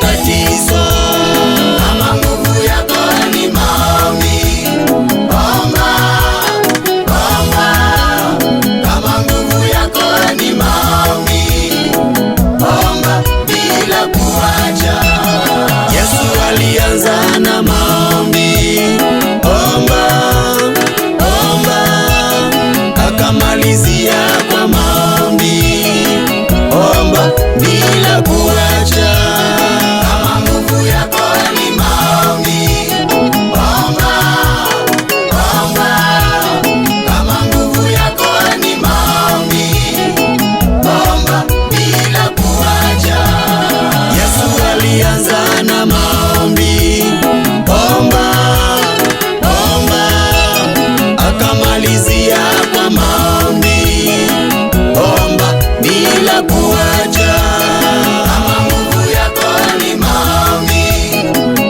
matatizo. Kama nguvu yako ni maombi, omba, omba. Kama nguvu yako ni maombi, omba bila kuacha. Yesu alianza na maombi, omba, omba, akamalizia kwa maombi, omba bila kuacha. Kama nguvu yako ni maombi, omba, omba. Kama nguvu yako ni maombi, omba bila kuacha. Yesu alianza na maombi, omba, omba, akamalizia kwa maombi, omba bila kuacha. Kama nguvu yako ni maombi,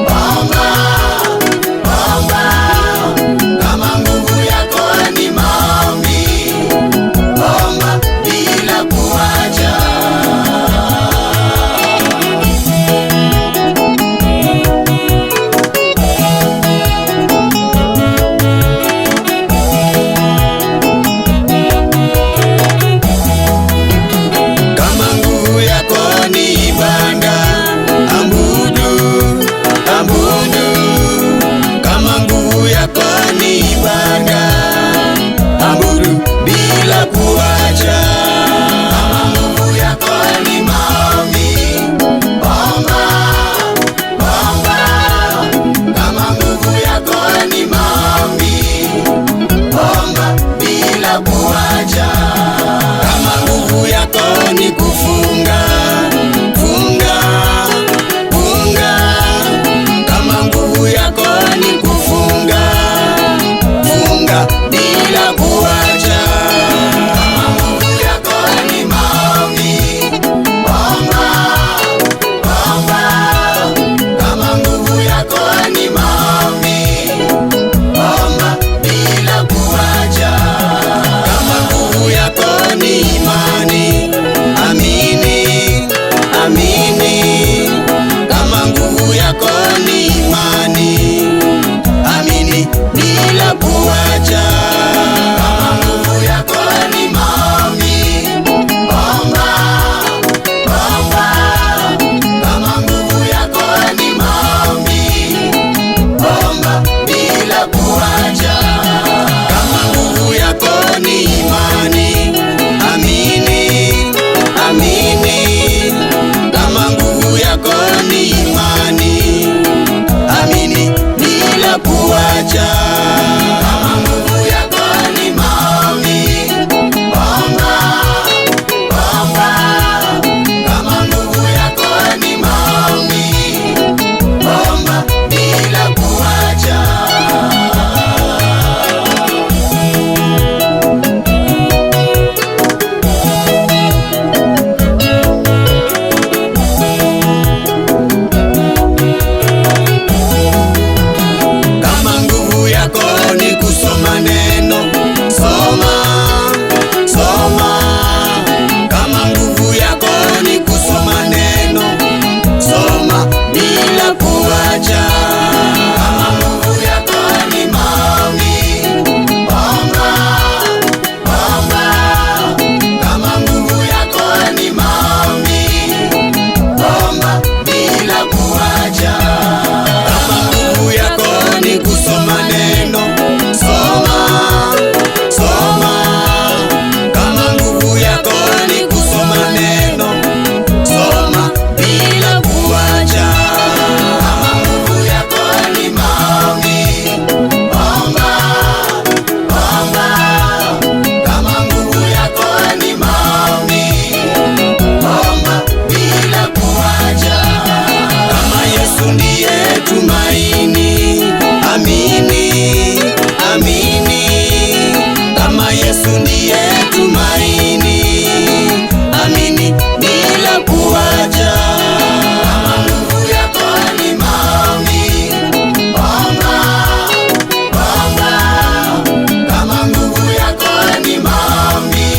omba, omba. Kama nguvu yako ni maombi, omba bila kuacha. Kama nguvu yako ni ibada, abudu, abudu. Kama nguvu yako ni ibada, abudu bila kuacha. Kama nguvu yako ni maombi, omba, omba. Kama nguvu yako ni maombi, omba bila kuacha. Kama nguvu yako ni kufunga, funga, funga. Kama nguvu yako ni kufunga, funga bila kuacha. Kama nguvu yako ni maombi, omba, omba. Kama nguvu yako ni maombi, omba bila kuacha. Kama nguvu yako ni imani, amini, amini. Kama nguvu yako ni imani, amini bila kuacha. Kama nguvu yako ni maombi, omba, omba. Kama nguvu yako ni maombi, omba bila kuacha. Kama nguvu yako ni imani, amini, amini. Kama nguvu yako ni imani, amini bila kuacha. Kama nguvu yako ni maombi, omba, omba. Kama nguvu yako ni maombi, omba bila kuacha. Kama nguvu yako ni kusoma neno, soma, soma. Kama nguvu yako ni kusoma neno, soma bila kuacha. Kama nguvu yako ni maombi, omba, omba. Kama nguvu yako ni maombi, omba bila kuacha. Kama nguvu yako ni kusoma neno, soma, soma. Kama nguvu yako ni kusoma neno, soma bila kuacha. Kama nguvu yako ni maombi, omba, omba. Kama nguvu yako ni maombi, omba bila kuacha. Kama Yesu ndiye tumaini, amini, amini. Kama Yesu ndiye tumaini, amini bila kuacha. Kama nguvu yako ni maombi, omba, omba. Kama nguvu yako ni maombi,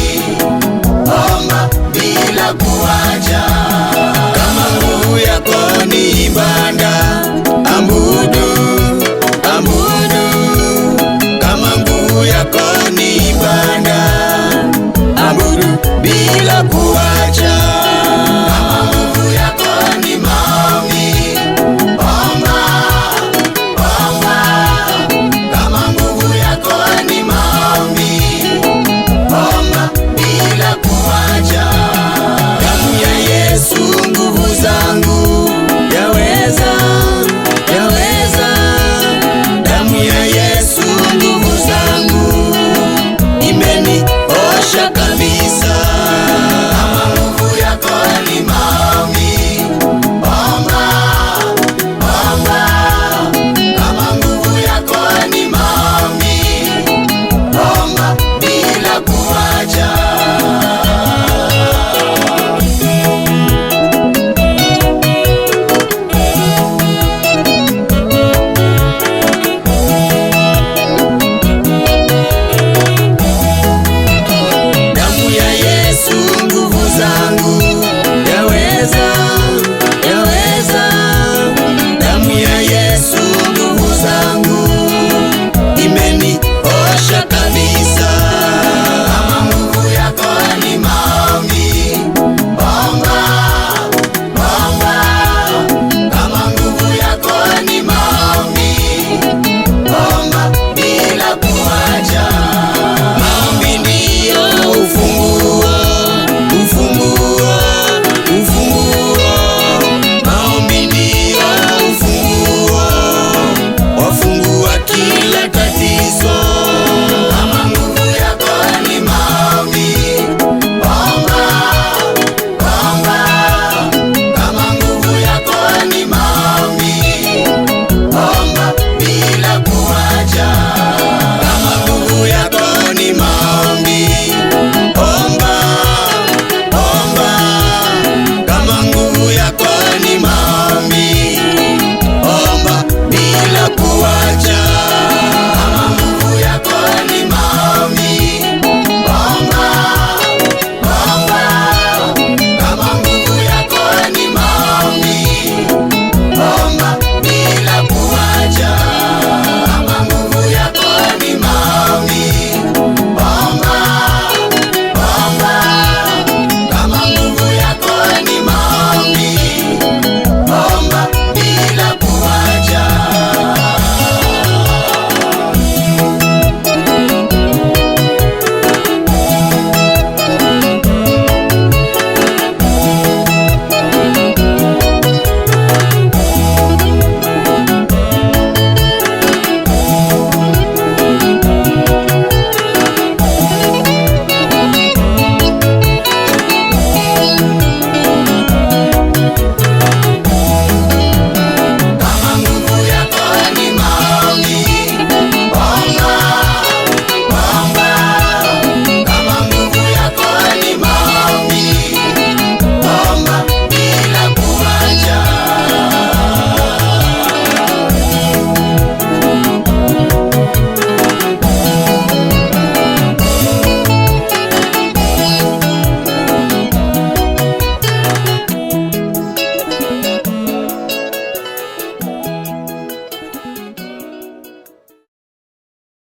omba bila kuacha. Kama nguvu yako ni ni ibada.